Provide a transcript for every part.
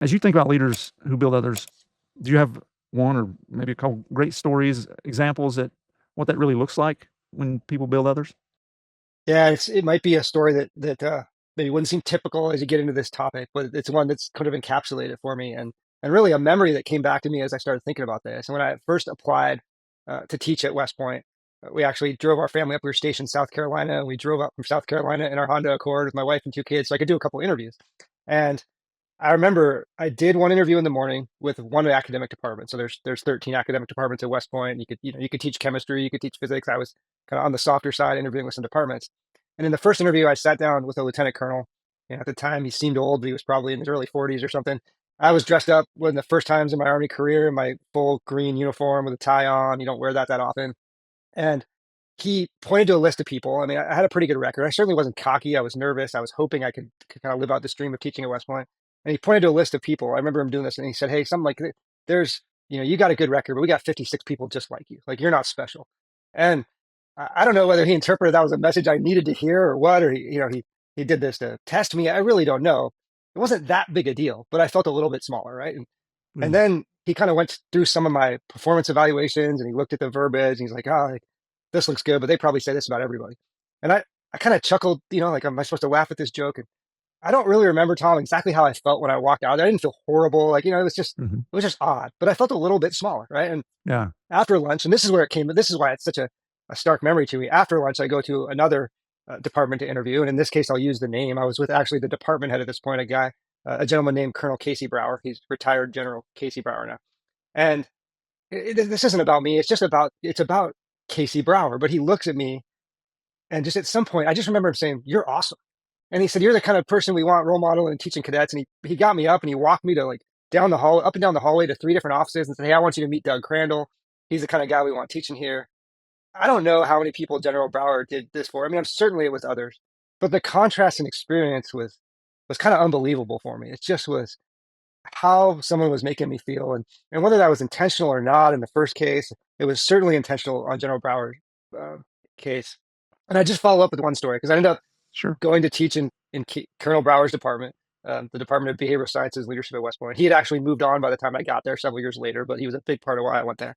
As you think about leaders who build others, do you have one or maybe a couple great stories, examples that what that really looks like when people build others? Yeah, it might be a story that maybe wouldn't seem typical as you get into this topic, but it's one that's kind of encapsulated for me, and really a memory that came back to me as I started thinking about this. And when I first applied to teach at West Point, we actually drove our family up. We were stationed in South Carolina, and we drove up from South Carolina in our Honda Accord with my wife and two kids, so I could do a couple interviews. And I remember I did one interview in the morning with one academic department. So there's 13 academic departments at West Point. And you could teach chemistry, you could teach physics. I was kind of on the softer side, interviewing with some departments. And in the first interview, I sat down with a lieutenant colonel. And at the time, he seemed old, but he was probably in his early 40s or something. I was dressed up one of the first times in my Army career in my full green uniform with a tie on. You don't wear that often. And he pointed to a list of people. I mean, I had a pretty good record. I certainly wasn't cocky. I was nervous. I was hoping I could kind of live out this dream of teaching at West Point. And he pointed to a list of people. I remember him doing this, and he said, "Hey, something like there's, you got a good record, but we got 56 people just like you. Like you're not special." And I don't know whether he interpreted that was a message I needed to hear or what, or he did this to test me. I really don't know. It wasn't that big a deal, but I felt a little bit smaller, right? And Mm, then he kind of went through some of my performance evaluations, and he looked at the verbiage, and he's like, "Oh, like, this looks good, but they probably say this about everybody." And I kind of chuckled, like, am I supposed to laugh at this joke? And I don't really remember, Tom, exactly how I felt when I walked out there. I didn't feel horrible. Like, mhm. it was just odd, but I felt a little bit smaller, right? And Yeah, after lunch, and this is where it came, this is why it's such a stark memory to me. After lunch, I go to another department to interview. And in this case, I'll use the name. I was with actually the department head at this point, a gentleman named Colonel Casey Brewer. He's retired General Casey Brewer now. And this isn't about me. It's about Casey Brewer. But he looks at me, and just at some point, I just remember him saying, "You're awesome." And he said, "You're the kind of person we want role model in teaching cadets." And he got me up and he walked me to like down the hall, up and down the hallway to three different offices and said, "Hey, I want you to meet Doug Crandall. He's the kind of guy we want teaching here." I don't know how many people General Brower did this for. I mean, I'm certainly it was others, but the contrast in experience was kind of unbelievable for me. It just was how someone was making me feel, and whether that was intentional or not. In the first case, it was certainly intentional on General Brower's uh, case. And I just follow up with one story because I ended up sure. going to teach in Colonel Brower's department, the Department of Behavioral Sciences Leadership at West Point. He had actually moved on by the time I got there several years later, but he was a big part of why I went there.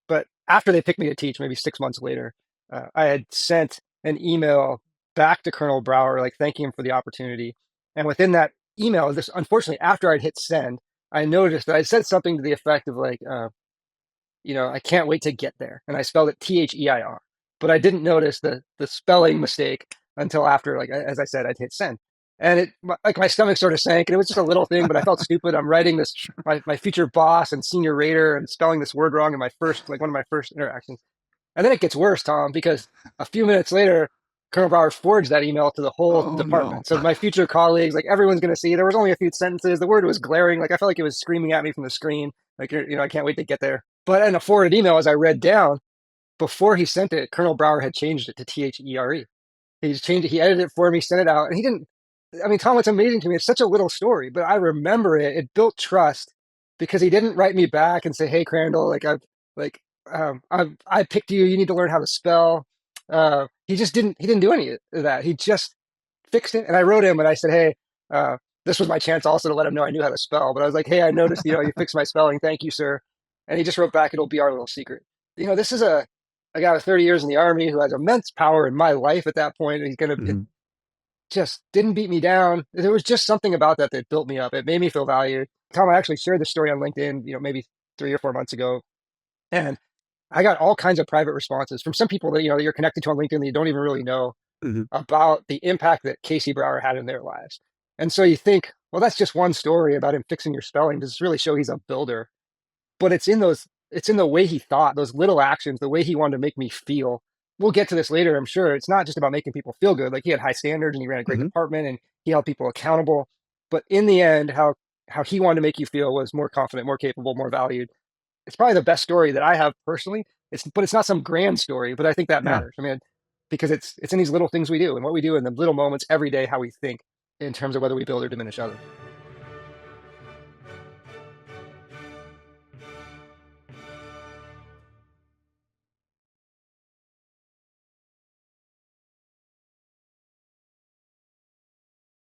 But after they picked me to teach, maybe 6 months later, I had sent an email back to Colonel Brower, like thanking him for the opportunity. And within that email, this unfortunately, after I'd hit send, I noticed that I said something to the effect of like, I can't wait to get there. And I spelled it Their, but I didn't notice the spelling mistake until after, like, as I said, I'd hit send. And like my stomach sort of sank, and it was just a little thing, but I felt stupid. I'm writing this, my future boss and senior rater, and spelling this word wrong in like one of my first interactions. And then it gets worse, Tom, because a few minutes later, Colonel Brower forwards that email to the whole Oh, no. department. So my future colleagues, like everyone's going to see, there was only a few sentences. The word was glaring. Like I felt like it was screaming at me from the screen. Like, I can't wait to get there. But in a forwarded email, as I read down, before he sent it, Colonel Brower had changed it to There. He's changed it. He edited it for me, sent it out. And he didn't, I mean, Tom, what's amazing to me, it's such a little story, but I remember it. It built trust because he didn't write me back and say, "Hey, Crandall, like, I picked you. You need to learn how to spell." He didn't do any of that. He just fixed it. And I wrote him and I said, "Hey, uh, this was my chance also to let him know I knew how to spell." But I was like, "Hey, I noticed, you fixed my spelling. Thank you, sir." And he just wrote back, "It'll be our little secret." This is a guy with 30 years in the Army who has immense power in my life at that point. And he's going to, it Mhm. just didn't beat me down. There was just something about that built me up. It made me feel valued. Tom, I actually shared this story on LinkedIn, maybe 3 or 4 months ago. And I got all kinds of private responses from some people that, that you're connected to on LinkedIn that you don't even really know Mhm. about the impact that Casey Brower had in their lives. And so you think, well, that's just one story about him fixing your spelling. Does this really show he's a builder? But it's in the way he thought, those little actions, the way he wanted to make me feel. We'll get to this later, I'm sure. It's not just about making people feel good. Like he had high standards and he ran a great Mhm. department and he held people accountable. But in the end, how he wanted to make you feel was more confident, more capable, more valued. It's probably the best story that I have personally. But it's not some grand story, but I think that Yeah. matters. I mean, because it's in these little things we do and what we do in the little moments every day, how we think in terms of whether we build or diminish others.